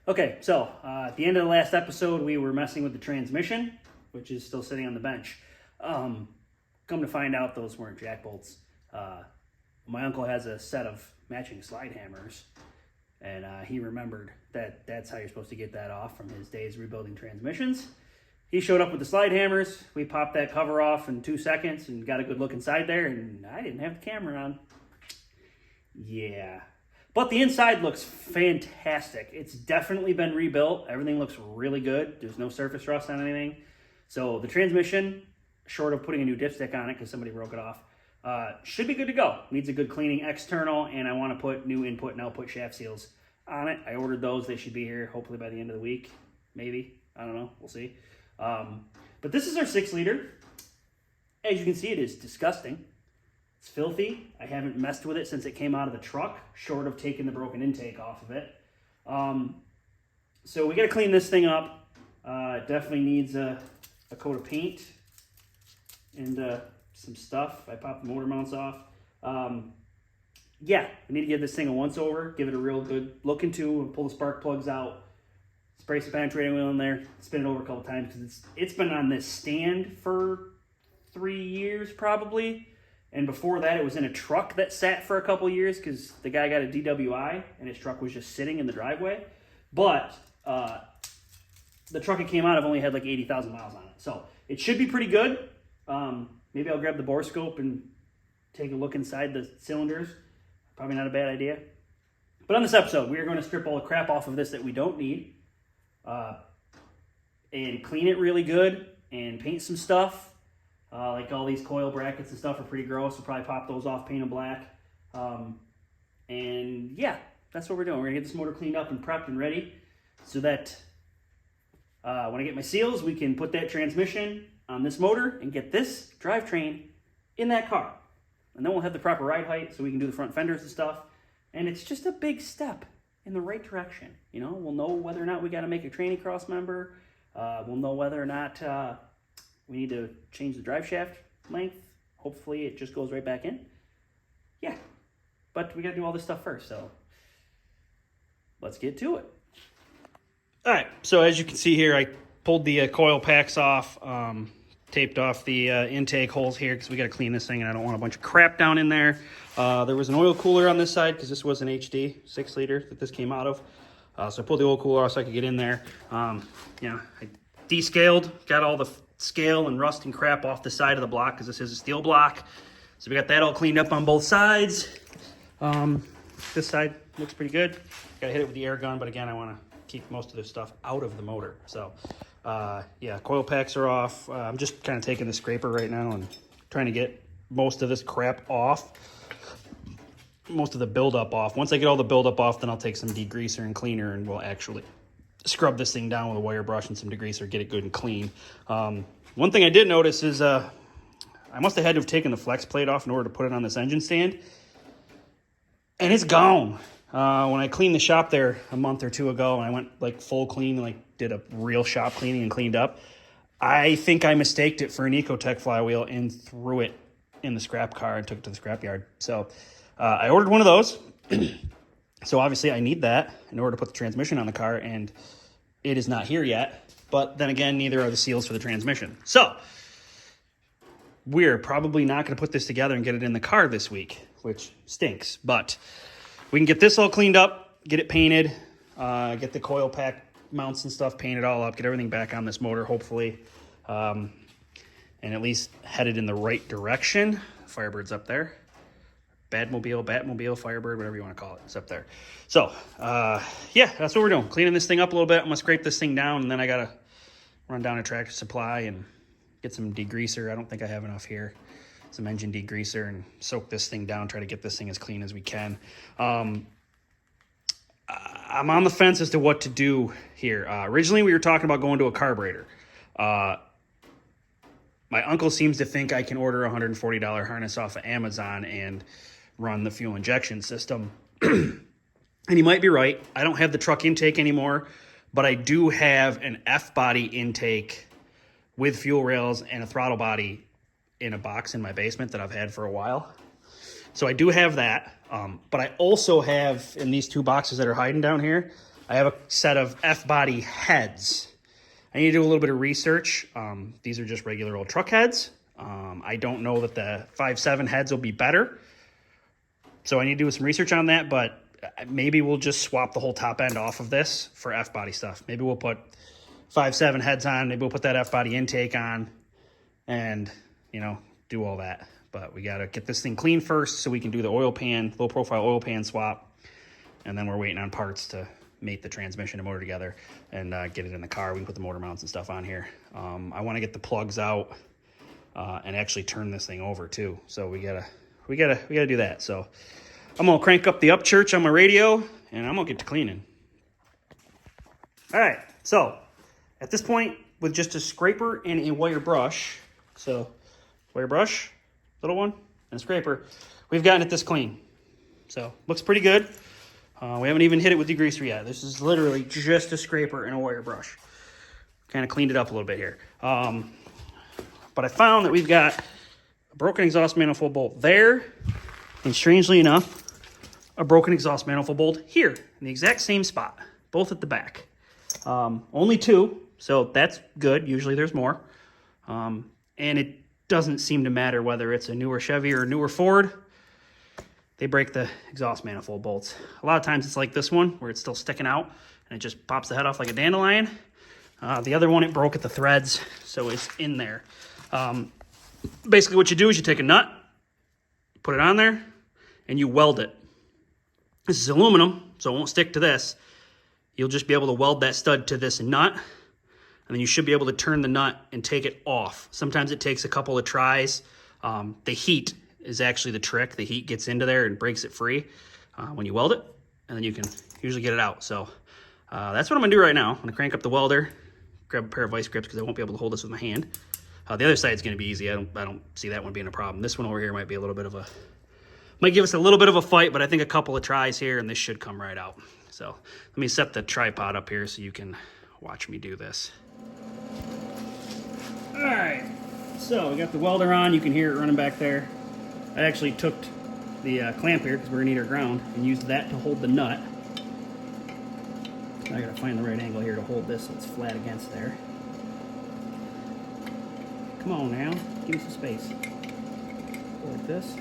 Okay, so at the end of the last episode, we were messing with the transmission, which is still sitting on the bench. Come to find out, those weren't jack bolts. My uncle has a set of matching slide hammers, and he remembered that that's how you're supposed to get that off from his days rebuilding transmissions. He showed up with the slide hammers. We popped that cover off in 2 seconds and got a good look inside there, and I didn't have the camera on. Yeah. But the inside looks fantastic. It's definitely been rebuilt. Everything looks really good. There's no surface rust on anything. So the transmission, short of putting a new dipstick on it because somebody broke it off, should be good to go. Needs a good cleaning external, and I want to put new input and output shaft seals on it. I ordered those. They should be here hopefully by the end of the week. Maybe. I don't know. We'll see. But this is our 6-liter. As you can see, it is disgusting. It's filthy. I haven't messed with it since it came out of the truck, short of taking the broken intake off of it. So we got to clean this thing up. It definitely needs a coat of paint and some stuff. I popped the motor mounts off. Yeah, I need to give this thing a once over, give it a real good look into, and pull the spark plugs out. Spray some penetrating oil in there, spin it over a couple times because it's been on this stand for 3 years probably. And before that, it was in a truck that sat for a couple years because the guy got a DWI and his truck was just sitting in the driveway. But the truck it came out of only had like 80,000 miles on it. So it should be pretty good. Maybe I'll grab the bore scope and take a look inside the cylinders. Probably not a bad idea. But on this episode, we are going to strip all the crap off of this that we don't need and clean it really good and paint some stuff. Like all these coil brackets and stuff are pretty gross. We'll probably pop those off, paint them black. And yeah, that's what we're doing. We're gonna get this motor cleaned up and prepped and ready so that when I get my seals, we can put that transmission on this motor and get this drivetrain in that car. And then we'll have the proper ride height so we can do the front fenders and stuff. And it's just a big step in the right direction. You know, we'll know whether or not we got to make a tranny cross member. We'll know whether or not we need to change the drive shaft length. Hopefully it just goes right back in. Yeah, but we got to do all this stuff first, so let's get to it. All right, so as you can see here, I pulled the coil packs off, taped off the intake holes here because we got to clean this thing and I don't want a bunch of crap down in there. There was an oil cooler on this side because this was an HD 6-liter that this came out of. So I pulled the oil cooler off so I could get in there. I descaled, got all the scale and rust and crap off the side of the block because this is a steel block. So we got that all cleaned up on both sides. This side looks pretty good. Got to hit it with the air gun, but again, I want to keep most of this stuff out of the motor. So yeah, coil packs are off. I'm just kind of taking the scraper right now and trying to get most of this crap off. Most of the buildup off. Once I get all the buildup off, then I'll take some degreaser and cleaner and we'll actually scrub this thing down with a wire brush and some degreaser, get it good and clean. One thing I did notice is I must have had to have taken the flex plate off in order to put it on this engine stand. And it's gone. When I cleaned the shop there a month or two ago and I went like full clean, like did a real shop cleaning and cleaned up, I think I mistaked it for an Ecotech flywheel and threw it in the scrap car and took it to the scrap yard. So I ordered one of those. So obviously I need that in order to put the transmission on the car, and it is not here yet. But then again, neither are the seals for the transmission. So we're probably not going to put this together and get it in the car this week, which stinks. But we can get this all cleaned up, get it painted, get the coil pack mounts and stuff painted all up, get everything back on this motor, hopefully, and at least headed in the right direction. Firebird's up there. Batmobile, Firebird, whatever you want to call it. It's up there. So, yeah, that's what we're doing. Cleaning this thing up a little bit. I'm going to scrape this thing down, and then I got to run down to Tractor Supply and get some degreaser. I don't think I have enough here. Some engine degreaser and soak this thing down, try to get this thing as clean as we can. I'm on the fence as to what to do here. Originally, we were talking about going to a carburetor. My uncle seems to think I can order a $140 harness off of Amazon and run the fuel injection system. And he might be right. I don't have the truck intake anymore, but I do have an F-body intake with fuel rails and a throttle body in a box in my basement that I've had for a while. So I do have that. But I also have, in these two boxes that are hiding down here, I have a set of F-body heads. I need to do a little bit of research. These are just regular old truck heads. I don't know that the 5.7 heads will be better. So I need to do some research on that, but maybe we'll just swap the whole top end off of this for F-body stuff. Maybe we'll put 5.7 heads on. Maybe we'll put that F-body intake on and, you know, do all that. But we got to get this thing clean first so we can do the oil pan, low profile oil pan swap. And then we're waiting on parts to mate the transmission and motor together and get it in the car. We can put the motor mounts and stuff on here. I want to get the plugs out and actually turn this thing over too. So we gotta do that. So I'm gonna crank up the upchurch on my radio and I'm gonna get to cleaning. All right, so at this point with just a scraper and a wire brush, so wire brush, little one, and a scraper, we've gotten it this clean. So looks pretty good. We haven't even hit it with degreaser yet. This is literally just a scraper and a wire brush. Kind of cleaned it up a little bit here. But I found that we've got a broken exhaust manifold bolt there, and strangely enough, a broken exhaust manifold bolt here in the exact same spot, both at the back. Only two, so that's good. Usually there's more. And it doesn't seem to matter whether it's a newer Chevy or a newer Ford. They break the exhaust manifold bolts. A lot of times it's like this one where it's still sticking out and it just pops the head off like a dandelion. The other one, it broke at the threads, so it's in there. Basically what you do is you take a nut, put it on there, and you weld it. This is aluminum, so it won't stick to this. You'll just be able to weld that stud to this nut, and then you should be able to turn the nut and take it off. Sometimes it takes a couple of tries. The heat is actually the trick. The heat gets into there and breaks it free when you weld it, and then you can usually get it out. So that's what I'm gonna do right now. I'm gonna crank up the welder, grab a pair of vice grips because I won't be able to hold this with my hand. The other side's gonna be easy. I don't see that one being a problem. This one over here might be a little bit of a, might give us a little bit of a fight, but I think a couple of tries here and this should come right out. So let me set the tripod up here so you can watch me do this. All right, so we got the welder on. You can hear it running back there. I actually took the clamp here because we're gonna need our ground and used that to hold the nut. I gotta find the right angle here to hold this so it's flat against there. Come on now, give me some space. Go like this.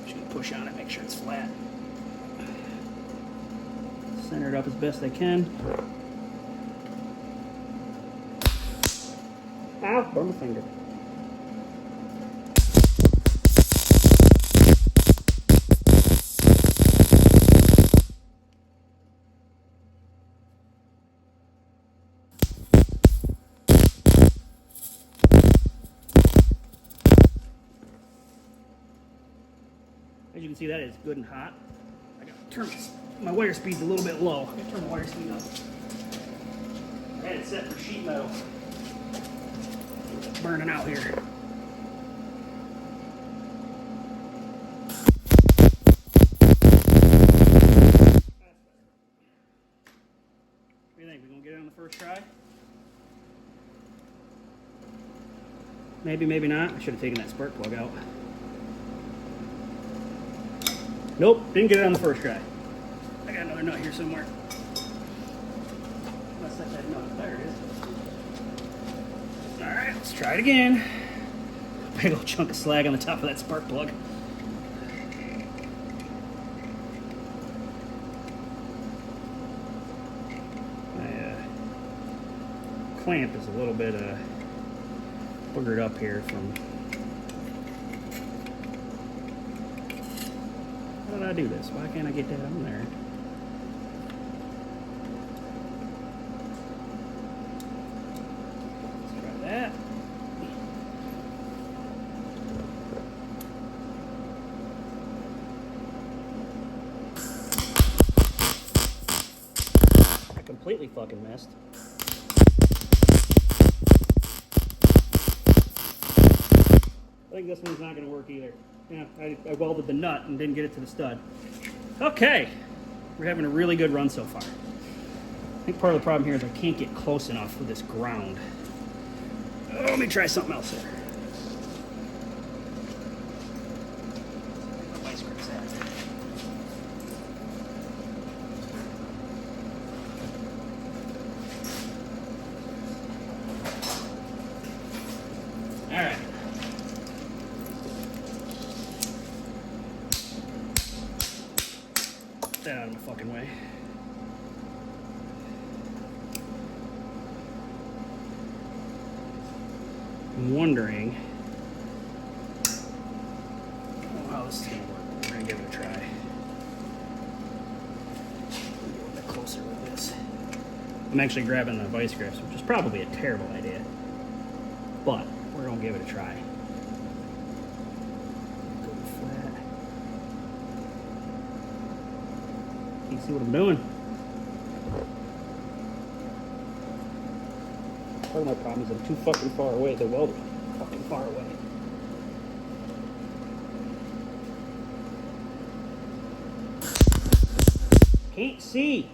Just gonna push on it, make sure it's flat. Center it up as best I can. Ow, burn my finger. As you can see, that is good and hot. I gotta turn my wire speed's a little bit low. I gotta turn the wire speed up. I had it set for sheet metal. It's burning out here. What do you think? We gonna get it on the first try? Maybe, maybe not. I should have taken that spark plug out. Nope, didn't get it on the first try. I got another nut here somewhere. Let's set that nut. There it is. All right, let's try it again. Big old chunk of slag on the top of that spark plug. My clamp is a little bit boogered up here from. How did I do this? Why can't I get that on there? Let's try that. I completely fucking missed. I think this one's not going to work either. Yeah, I welded the nut and didn't get it to the stud. Okay, we're having a really good run so far. I think part of the problem here is I can't get close enough with this ground. Oh, let me try something else here. My vice grip's at. out of my fucking way. I'm wondering how this is going to work. We're going to give it a try. Get a little bit closer with this. I'm actually grabbing the vice grips, which is probably a terrible idea, but we're going to give it a try. Go flat. You see what I'm doing? Part of my problem is I'm too fucking far away. The welder's fucking far away. Can't see.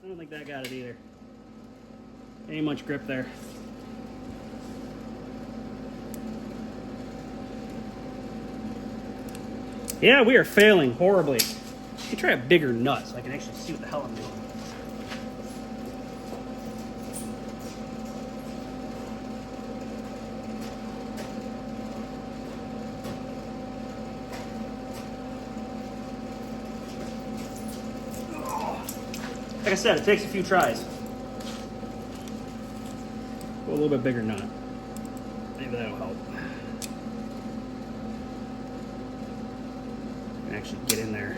I don't think that got it either. Ain't much grip there. Yeah, we are failing horribly. You try a bigger nut so I can actually see what the hell I'm doing. Like I said, it takes a few tries. Go a little bit bigger nut. Maybe that'll help. And actually get in there.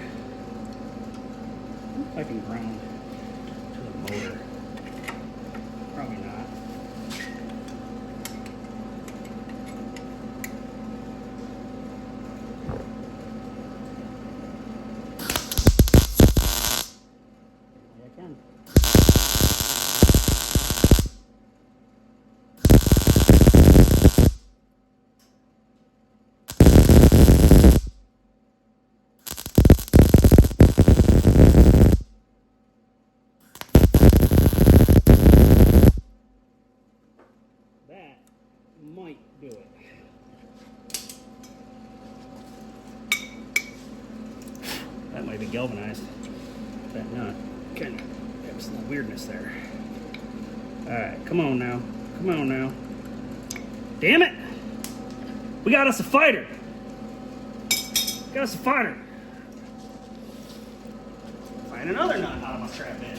If I can ground to the motor. Probably not. Maybe I can. Might do it. That might be galvanized. That nut kind of have some weirdness there. Alright, come on now. Come on now. Damn it! We got us a fighter! Got us a fighter! Find another nut out of my trap bed.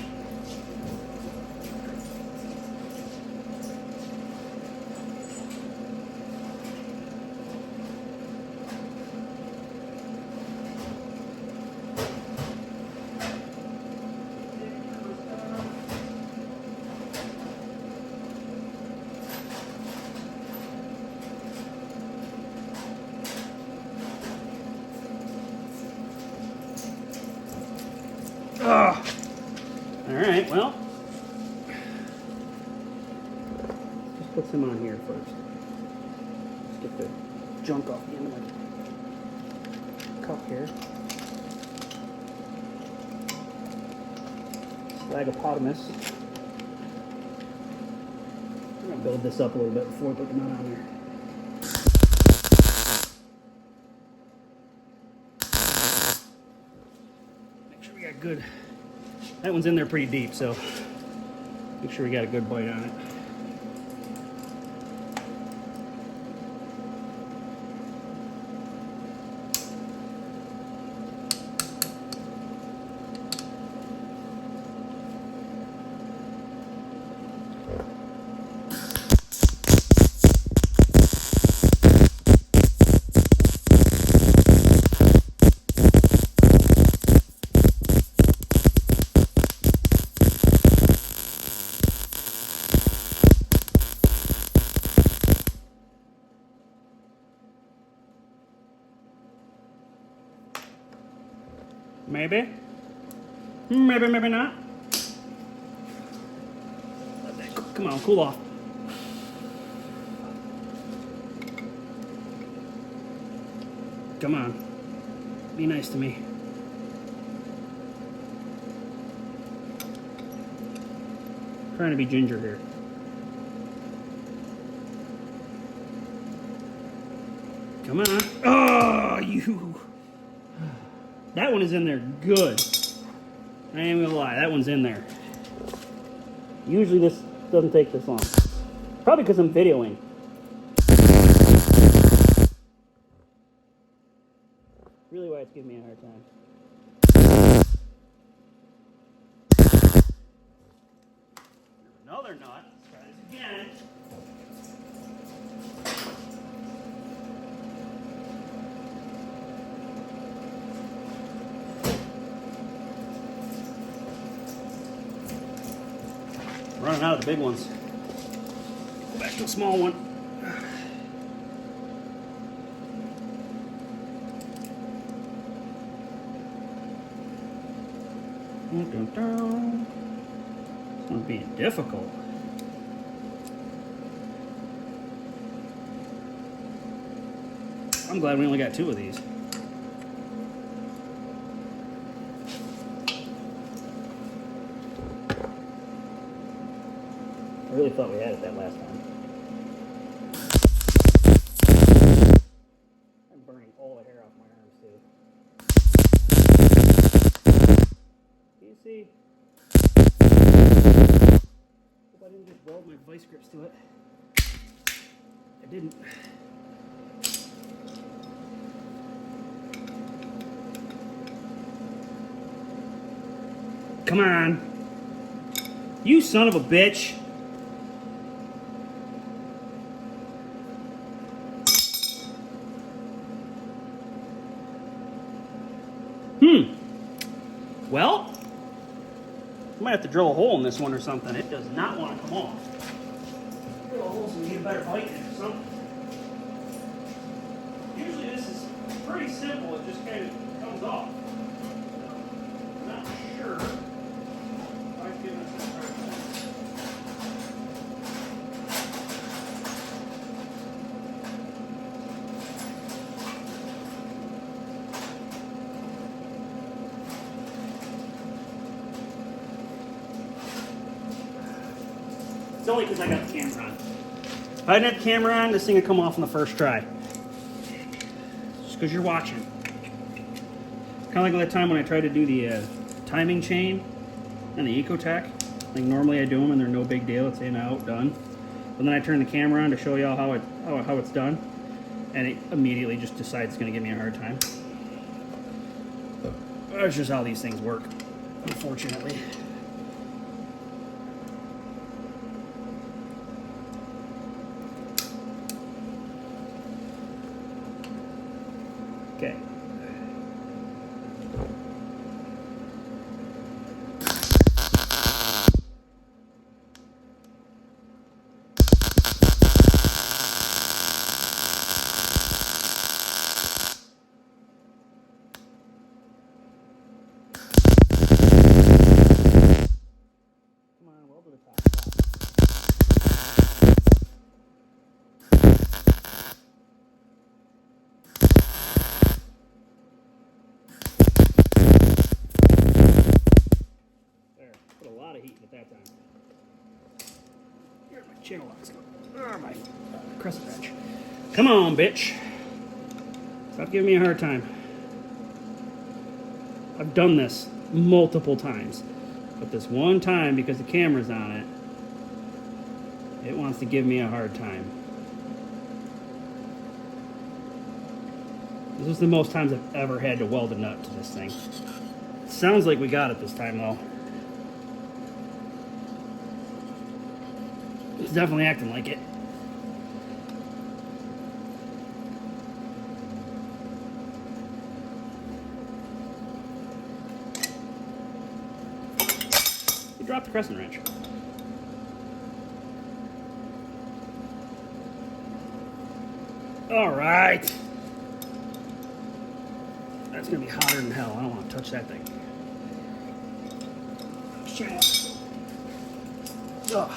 Ugh. All right, well, just put some on here first. Let's get the junk off the end of my cup here. Slagapotamus. I'm gonna build this up a little bit before I put the nut on there. Good. That one's in there pretty deep, so make sure we got a good bite on it. Maybe. Maybe, maybe not. Come on, cool off. Come on. Be nice to me. I'm trying to be ginger here. Come on. Oh, you. That one is in there good. I ain't gonna lie, that one's in there. Usually this doesn't take this long. Probably because I'm videoing. Really why it's giving me a hard time. Another nut. Let's try this again. Running out of the big ones. Go back to a small one. This one's being difficult. I'm glad we only got 2 of these. I really thought we had it that last time. I'm burning all the hair off my arms too. Can you see? Hope I didn't just weld my vice grips to it. I didn't. Come on. You son of a bitch. Well, I might have to drill a hole in this one or something. It does not want to come off. Drill a hole so we get a better bite in it or something. Usually this is pretty simple. It just kind of comes off. I'm not sure. I've given us that hard time. It's only because I got the camera on. If I didn't have the camera on, this thing would come off on the first try. Just because you're watching. Kind of like that time when I tried to do the timing chain and the Ecotech. Like normally I do them and they're no big deal. It's in, out, done. But then I turn the camera on to show y'all how it's done. And it immediately just decides it's going to give me a hard time. That's just how these things work, unfortunately. Okay. Come on, well to the top. Put a lot of heat at that time. Here's my channel locks. Oh, my crescent wrench. Come on, bitch. Stop giving me a hard time. I've done this multiple times. But this one time, because the camera's on it, it wants to give me a hard time. This is the most times I've ever had to weld a nut to this thing. Sounds like we got it this time, though. It's definitely acting like it. You dropped the crescent wrench. All right. That's gonna be hotter than hell. I don't want to touch that thing. Shit. Ugh.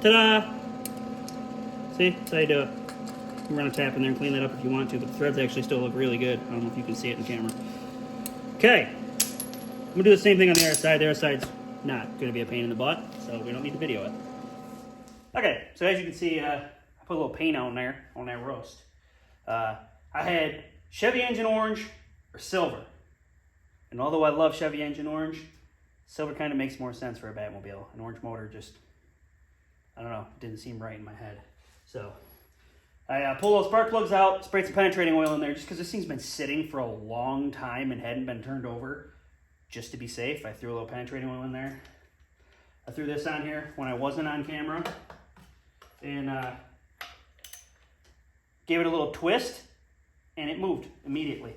Ta-da! See? That's how you do it. You can run a tap in there and clean that up if you want to, but the threads actually still look really good. I don't know if you can see it in camera. Okay. I'm going to do the same thing on the other side. The other side's not going to be a pain in the butt, so we don't need to video it. Okay, so as you can see, I put a little paint on there, on that roast. I had Chevy engine orange or silver. And although I love Chevy engine orange, silver kind of makes more sense for a Batmobile. An orange motor just, I don't know, didn't seem right in my head. So I pulled those spark plugs out, sprayed some penetrating oil in there just because this thing's been sitting for a long time and hadn't been turned over. Just to be safe, I threw a little penetrating oil in there. I threw this on here when I wasn't on camera. And gave it a little twist, and it moved immediately.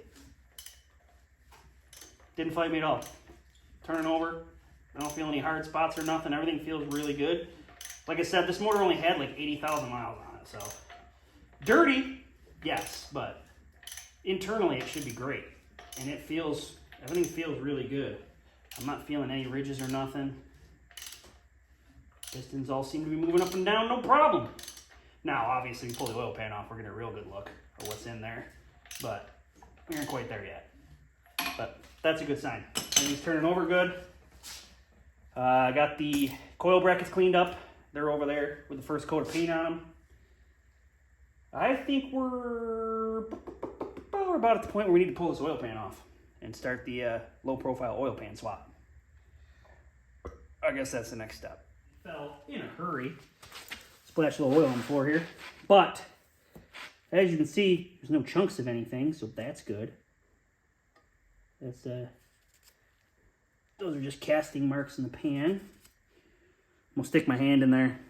Didn't fight me at all. Turning over, I don't feel any hard spots or nothing. Everything feels really good. Like I said, this motor only had like 80,000 miles on it, so. Dirty, yes, but internally it should be great. And it feels, everything feels really good. I'm not feeling any ridges or nothing. Pistons all seem to be moving up and down, no problem. Now, obviously, we pull the oil pan off, we're getting a real good look at what's in there, but we aren't quite there yet. But that's a good sign. Everything's turning over good. I got the coil brackets cleaned up. They're over there with the first coat of paint on them. I think we're about at the point where we need to pull this oil pan off and start the low-profile oil pan swap. I guess that's the next step. Fell in a hurry. Splashed a little oil on the floor here. But, as you can see, there's no chunks of anything, so that's good. That's, those are just casting marks in the pan. I'm gonna stick my hand in there.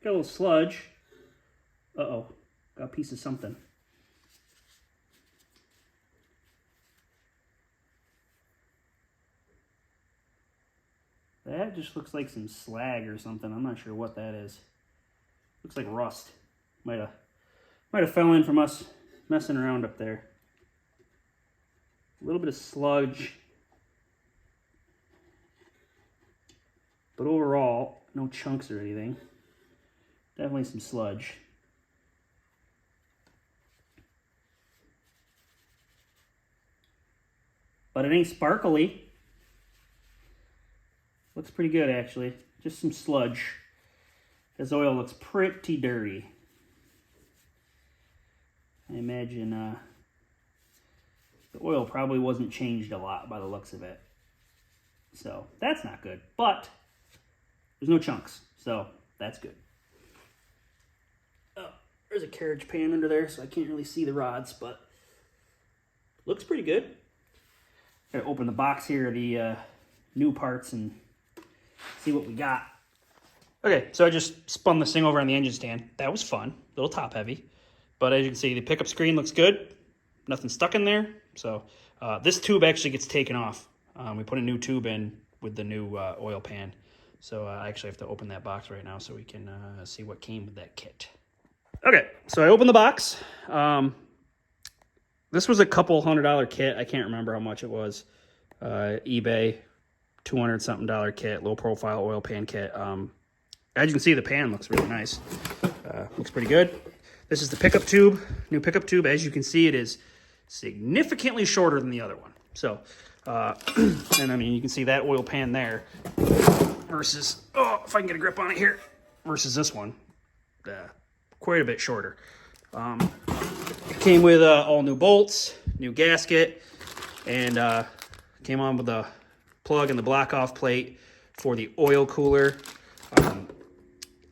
Got a little sludge. Uh-oh, got a piece of something. That just looks like some slag or something. I'm not sure what that is. Looks like rust. Might have fell in from us messing around up there. A little bit of sludge. But overall, no chunks or anything. Definitely some sludge. But it ain't sparkly. Looks pretty good, actually. Just some sludge. This oil looks pretty dirty. I imagine the oil probably wasn't changed a lot by the looks of it. So that's not good. But there's no chunks, so that's good. Oh, there's a carriage pan under there, so I can't really see the rods, but looks pretty good. Gotta open the box here, the new parts, and see what we got. Okay, so I just spun this thing over on the engine stand. That was fun, a little top heavy. But as you can see, the pickup screen looks good. Nothing stuck in there. So this tube actually gets taken off. We put a new tube in with the new oil pan. So I actually have to open that box right now so we can see what came with that kit. Okay, so I opened the box. This was a couple $100 kit. I can't remember how much it was. eBay, $200-something kit, low profile oil pan kit. As you can see, the pan looks really nice. Looks pretty good. This is the pickup tube, new pickup tube. As you can see, it is significantly shorter than the other one. So, and I mean, you can see that oil pan there versus, oh, if I can get a grip on it here, versus this one, quite a bit shorter. It came with all new bolts, new gasket, and came on with the plug and the block-off plate for the oil cooler.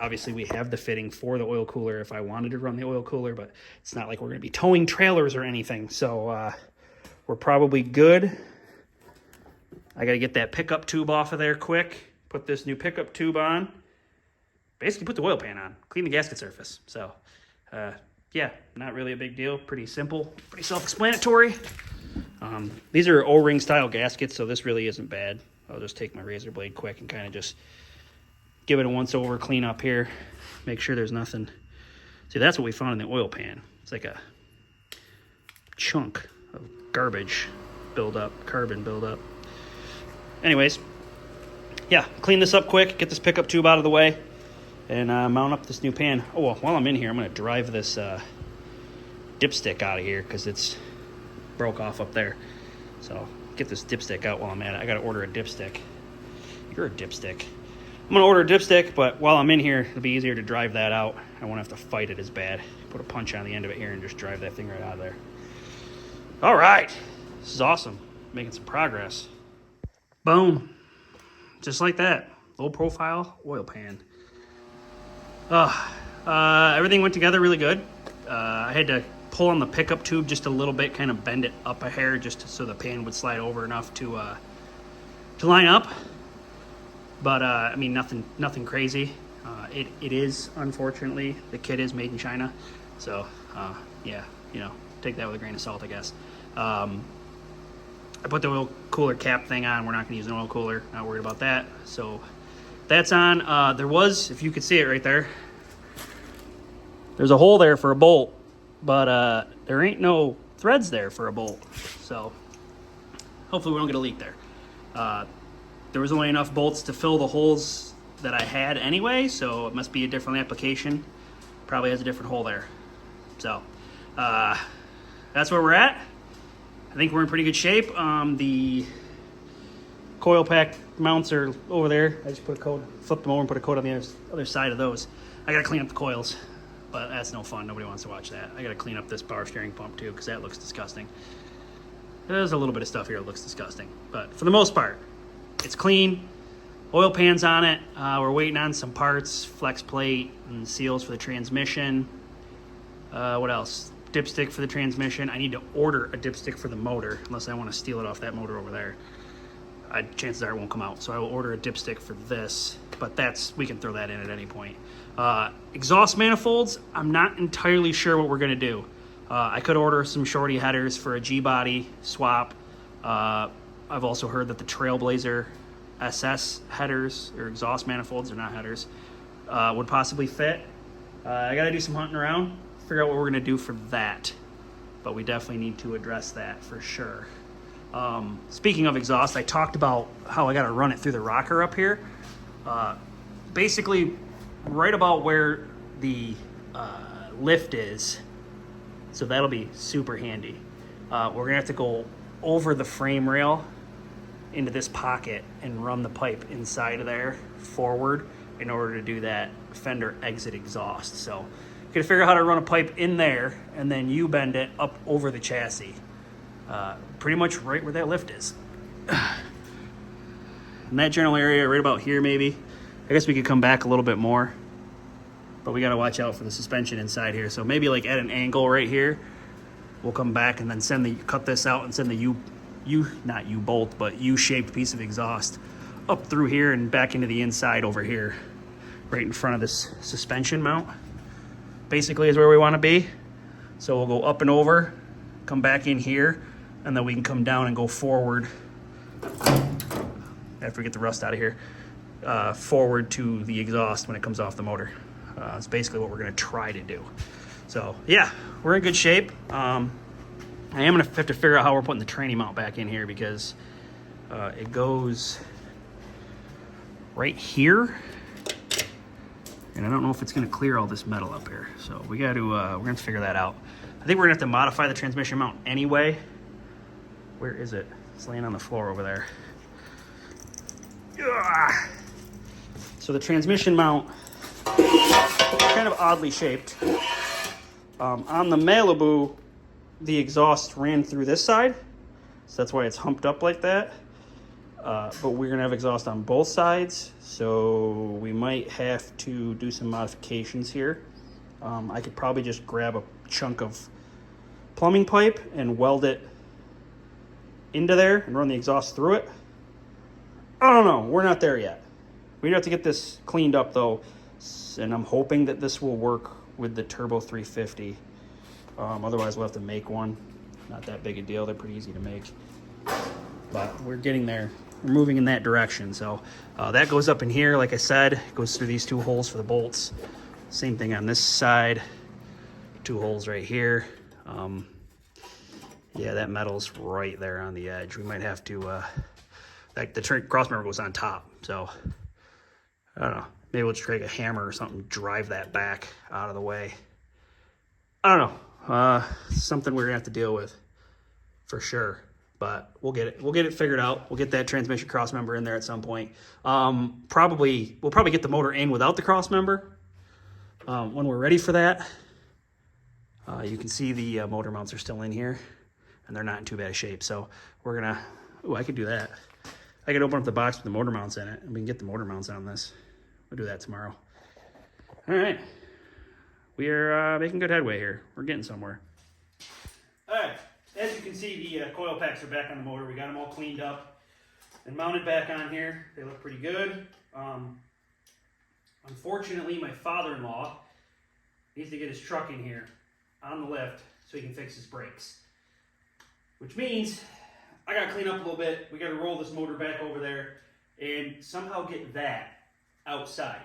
Obviously, we have the fitting for the oil cooler if I wanted to run the oil cooler, but it's not like we're going to be towing trailers or anything, so we're probably good. I got to get that pickup tube off of there quick, put this new pickup tube on, basically put the oil pan on, clean the gasket surface. So, yeah, not really a big deal. Pretty simple, pretty self-explanatory. These are O-ring style gaskets, so this really isn't bad. I'll just take my razor blade quick and kind of just give it a once-over clean up here. Make sure there's nothing. See, that's what we found in the oil pan. It's like a chunk of garbage buildup, carbon buildup. Anyways, yeah, clean this up quick, get this pickup tube out of the way, and mount up this new pan. Oh, well, while I'm in here, I'm going to drive this dipstick out of here because it's broke off up there. So get this dipstick out while I'm at it. I gotta order a dipstick. You're a dipstick. I'm gonna order a dipstick, but while I'm in here, it'll be easier to drive that out. I won't have to fight it as bad. Put a punch on the end of it here and just drive that thing right out of there. All right, this is awesome. Making some progress. Boom, just like that. Low profile oil pan. Everything went together really good. I had to pull on the pickup tube just a little bit, kind of bend it up a hair just so the pan would slide over enough to line up. But I mean, nothing crazy. It is, unfortunately, the kit is made in China, so yeah, you know, take that with a grain of salt, I guess. I put the oil cooler cap thing on. We're not going to use an oil cooler. Not worried about that. So that's on. There was, if you could see it right there, there's a hole there for a bolt, but there ain't no threads there for a bolt. So hopefully we don't get a leak there. There was only enough bolts to fill the holes that I had anyway, so it must be a different application. Probably has a different hole there. So that's where we're at. I think we're in pretty good shape. The coil pack mounts are over there. I just put a coat, flipped them over and put a coat on the other side of those. I gotta clean up the coils, but that's no fun. Nobody wants to watch that. I gotta clean up this power steering pump too, because that looks disgusting. There's a little bit of stuff here that looks disgusting, but for the most part, it's clean. Oil pan's on it. We're waiting on some parts, flex plate and seals for the transmission. What else? Dipstick for the transmission. I need to order a dipstick for the motor, unless I want to steal it off that motor over there. Chances are it won't come out, so I will order a dipstick for this, but we can throw that in at any point. Exhaust manifolds, I'm not entirely sure what we're going to do. I could order some shorty headers for a G-body swap. I've also heard that the Trailblazer SS headers, or exhaust manifolds, they're not headers, would possibly fit. I got to do some hunting around, figure out what we're going to do for that, but we definitely need to address that for sure. Speaking of exhaust, I talked about how I got to run it through the rocker up here. Basically, right about where the lift is, so that'll be super handy. We're going to have to go over the frame rail into this pocket and run the pipe inside of there forward in order to do that fender exit exhaust. So you gotta figure out how to run a pipe in there and then you bend it up over the chassis, pretty much right where that lift is. In that general area, right about here maybe. I guess we could come back a little bit more, but we gotta watch out for the suspension inside here. So maybe like at an angle right here, we'll come back and then cut this out and send the not U-bolt, but U-shaped piece of exhaust up through here and back into the inside over here, right in front of this suspension mount. Basically is where we want to be. So we'll go up and over, come back in here, and then we can come down and go forward after we get the rust out of here, forward to the exhaust when it comes off the motor. It's basically what we're going to try to do. So yeah, we're in good shape. I am going to have to figure out how we're putting the tranny mount back in here, because it goes right here, and I don't know if it's going to clear all this metal up here. So we got to we're going to figure that out. I think we're going to have to modify the transmission mount anyway. Where is it? It's laying on the floor over there. Ugh. So the transmission mount kind of oddly shaped. On the Malibu, the exhaust ran through this side, so that's why it's humped up like that. But we're gonna have exhaust on both sides, so we might have to do some modifications here. I could probably just grab a chunk of plumbing pipe and weld it into there and run the exhaust through it. I don't know, we're not there yet. We have to get this cleaned up though, and I'm hoping that this will work with the Turbo 350. Otherwise we'll have to make one. Not that big a deal, they're pretty easy to make. But we're getting there. We're moving in that direction. So that goes up in here, like I said, it goes through these two holes for the bolts. Same thing on this side, two holes right here. Yeah, that metal's right there on the edge. We might have to, like the cross member goes on top. So I don't know, maybe we'll just take a hammer or something, drive that back out of the way. I don't know, something we're gonna have to deal with for sure. but we'll get it figured out. We'll get that transmission cross member in there at some point. We'll probably get the motor in without the cross member when we're ready for that. You can see the motor mounts are still in here, and they're not in too bad a shape. So we're gonna, I could do that. I could open up the box with the motor mounts in it, and we can get the motor mounts on this. We'll do that tomorrow. All right, we are making good headway here. We're getting somewhere. All right, as you can see, the coil packs are back on the motor. We got them all cleaned up and mounted back on here. They look pretty good. Unfortunately, my father-in-law needs to get his truck in here on the lift so he can fix his brakes. Which means I got to clean up a little bit. We got to roll this motor back over there and somehow get that outside.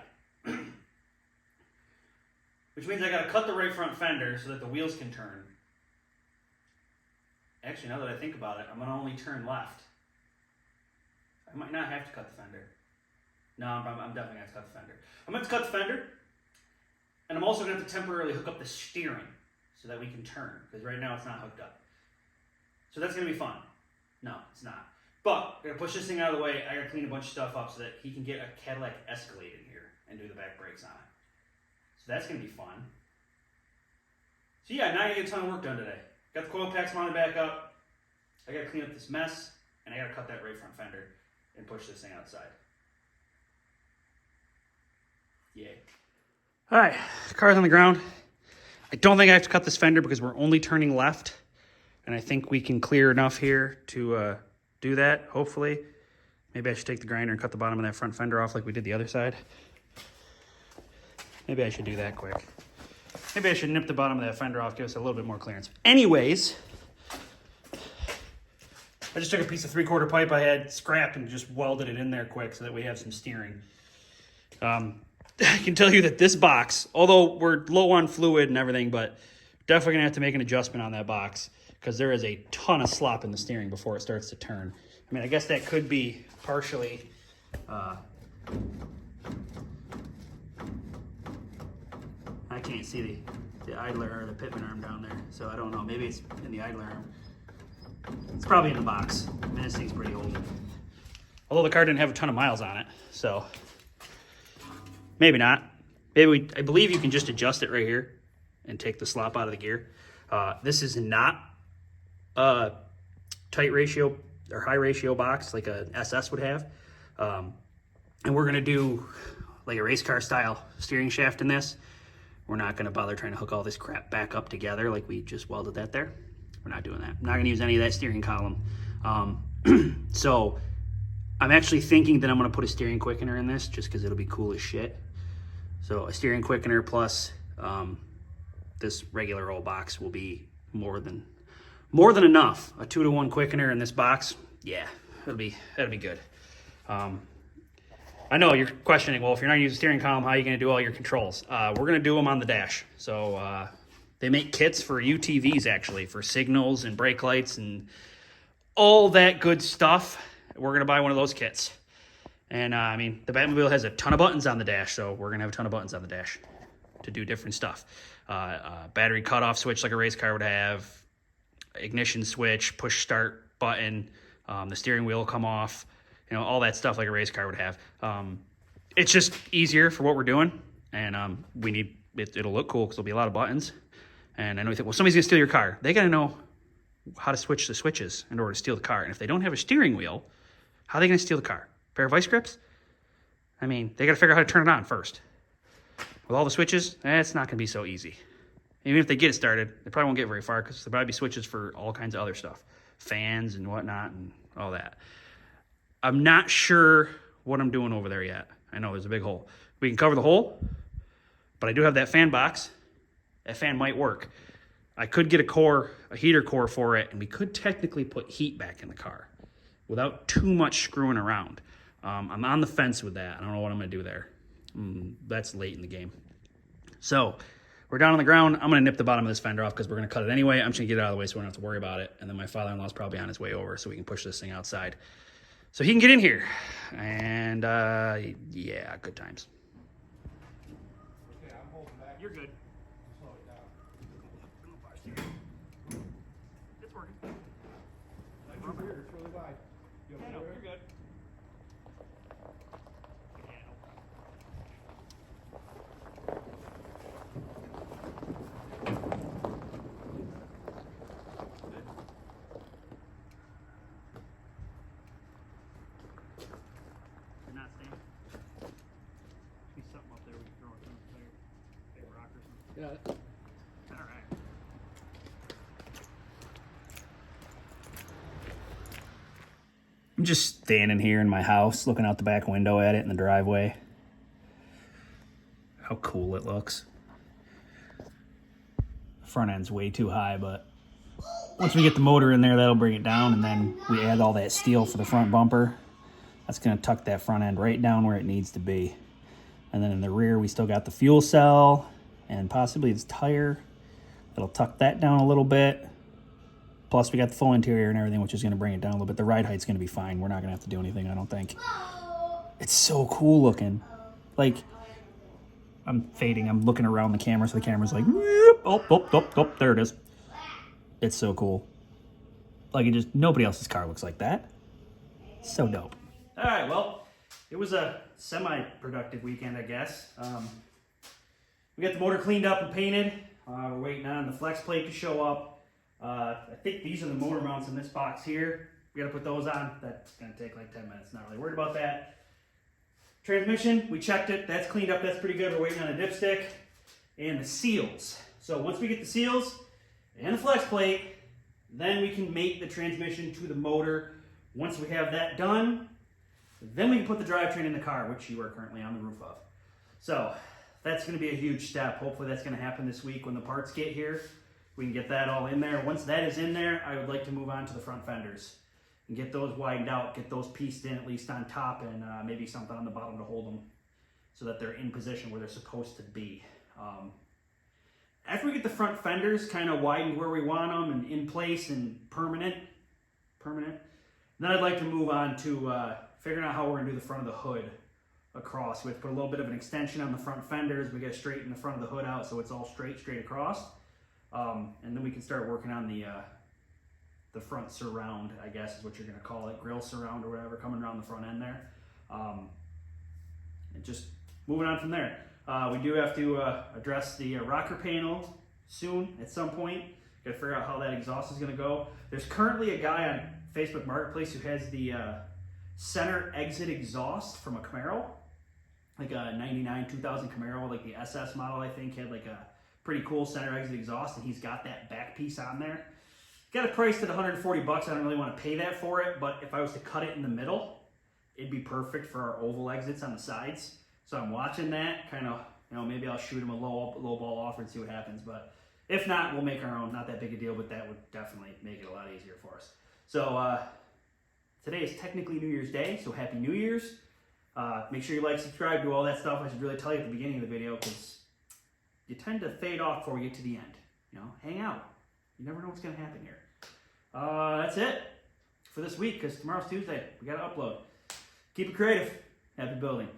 Which means I got to cut the right front fender so that the wheels can turn. Actually, now that I think about it, I'm going to only turn left. I might not have to cut the fender. No, I'm definitely going to cut the fender. I'm going to cut the fender, and I'm also going to have to temporarily hook up the steering so that we can turn, because right now it's not hooked up. So that's going to be fun. No, it's not. But I'm going to push this thing out of the way. I got to clean a bunch of stuff up so that he can get a Cadillac Escalade in here and do the back brakes on it. So that's going to be fun. So yeah, now I get a ton of work done today. Got the coil packs mounted back up. I got to clean up this mess, and I got to cut that right front fender and push this thing outside. Yay. All right, car's on the ground. I don't think I have to cut this fender because we're only turning left, and I think we can clear enough here to do that, hopefully. Maybe I should take the grinder and cut the bottom of that front fender off like we did the other side. Maybe I should do that quick. Maybe I should nip the bottom of that fender off, give us a little bit more clearance. Anyways, I just took a piece of 3/4 pipe I had scrapped and just welded it in there quick so that we have some steering. I can tell you that this box, although we're low on fluid and everything, but definitely gonna have to make an adjustment on that box because there is a ton of slop in the steering before it starts to turn. I mean, I guess that could be partially I can't see the idler or the pitman arm down there, so I don't know. Maybe it's in the idler arm. It's probably in the box. I mean, this thing's pretty old. Although the car didn't have a ton of miles on it, so maybe not. I believe you can just adjust it right here and take the slop out of the gear. This is not a tight ratio or high ratio box like a SS would have. And we're gonna do like a race car style steering shaft in this. We're not gonna bother trying to hook all this crap back up together like we just welded that there. We're not doing that. I'm not gonna use any of that steering column. So I'm actually thinking that I'm gonna put a steering quickener in this just because it'll be cool as shit. So a steering quickener plus this regular old box will be more than enough. A 2-to-1 quickener in this box, yeah, that'll be good. I know you're questioning, well, if you're not using steering column, how are you going to do all your controls? We're going to do them on the dash. So they make kits for UTVs, actually, for signals and brake lights and all that good stuff. We're going to buy one of those kits. And, I mean, the Batmobile has a ton of buttons on the dash, so we're going to have a ton of buttons on the dash to do different stuff. Battery cutoff switch like a race car would have, ignition switch, push start button, the steering wheel will come off. You know, all that stuff like a race car would have. It's just easier for what we're doing, and we need it'll look cool because there'll be a lot of buttons. And I know you think, well, somebody's gonna steal your car. They gotta know how to switch the switches in order to steal the car. And if they don't have a steering wheel, how are they gonna steal the car? A pair of vice grips? I mean, they gotta figure out how to turn it on first. With all the switches, it's not gonna be so easy. Even if they get it started, they probably won't get very far because there'll probably be switches for all kinds of other stuff, fans and whatnot and all that. I'm not sure what I'm doing over there yet. I know there's a big hole. We can cover the hole, but I do have that fan box. That fan might work. I could get a heater core for it, and we could technically put heat back in the car without too much screwing around. I'm on the fence with that. I don't know what I'm going to do there. That's late in the game. So we're down on the ground. I'm going to nip the bottom of this fender off because we're going to cut it anyway. I'm just going to get it out of the way so we don't have to worry about it. And then my father-in-law's probably on his way over so we can push this thing outside. So he can get in here, and yeah, good times. Okay, I'm holding back. You're good. Slow it down. It's working. Yeah, no, you're good. You're not staying. Be something up there we can throw it in the big rock or something. Got it. All right. I'm just standing here in my house looking out the back window at it in the driveway. How cool it looks. The front end's way too high, but once we get the motor in there, that'll bring it down, and then we add all that steel for the front bumper. That's going to tuck that front end right down where it needs to be. And then in the rear, we still got the fuel cell and possibly this tire. That'll tuck that down a little bit. Plus, we got the full interior and everything, which is going to bring it down a little bit. The ride height's going to be fine. We're not going to have to do anything, I don't think. It's so cool looking. Like, I'm fading. I'm looking around the camera, so the camera's like, oh, there it is. It's so cool. Like, it just, nobody else's car looks like that. So dope. All right, well, it was a semi-productive weekend, I guess. We got the motor cleaned up and painted. We're waiting on the flex plate to show up. I think these are the motor mounts in this box here. We gotta put those on. That's gonna take like 10 minutes. Not really worried about that. Transmission, we checked it. That's cleaned up. That's pretty good. We're waiting on a dipstick and the seals. So once we get the seals and the flex plate, then we can mate the transmission to the motor. Once we have that done, then we can put the drivetrain in the car, which you are currently on the roof of. So that's going to be a huge step. Hopefully that's going to happen this week when the parts get here. We can get that all in there. Once that is in there, I would like to move on to the front fenders and get those widened out, get those pieced in at least on top, and maybe something on the bottom to hold them so that they're in position where they're supposed to be. After we get the front fenders kind of widened where we want them and in place and permanent, then I'd like to move on to figuring out how we're going to do the front of the hood across. We have to put a little bit of an extension on the front fenders. We got to straighten the front of the hood out so it's all straight across. And then we can start working on the front surround, I guess is what you're going to call it, grill surround or whatever, coming around the front end there. And just moving on from there. We do have to address the rocker panel soon at some point. Got to figure out how that exhaust is going to go. There's currently a guy on Facebook Marketplace who has the center exit exhaust from a Camaro, like a 99 2000 Camaro, like the SS model, I think, had like a pretty cool center exit exhaust, and he's got that back piece on there. Got it priced at 140 bucks. I don't really want to pay that for it, but if I was to cut it in the middle, it'd be perfect for our oval exits on the sides. So I'm watching that, kind of, maybe I'll shoot him a low ball offer and see what happens, but if not, we'll make our own. Not that big a deal, but that would definitely make it a lot easier for us. So today is technically New Year's Day, so Happy New Year's. Make sure you like, subscribe, do all that stuff. I should really tell you at the beginning of the video because you tend to fade off before we get to the end. Hang out. You never know what's going to happen here. That's it for this week because tomorrow's Tuesday. We got to upload. Keep it creative. Happy building.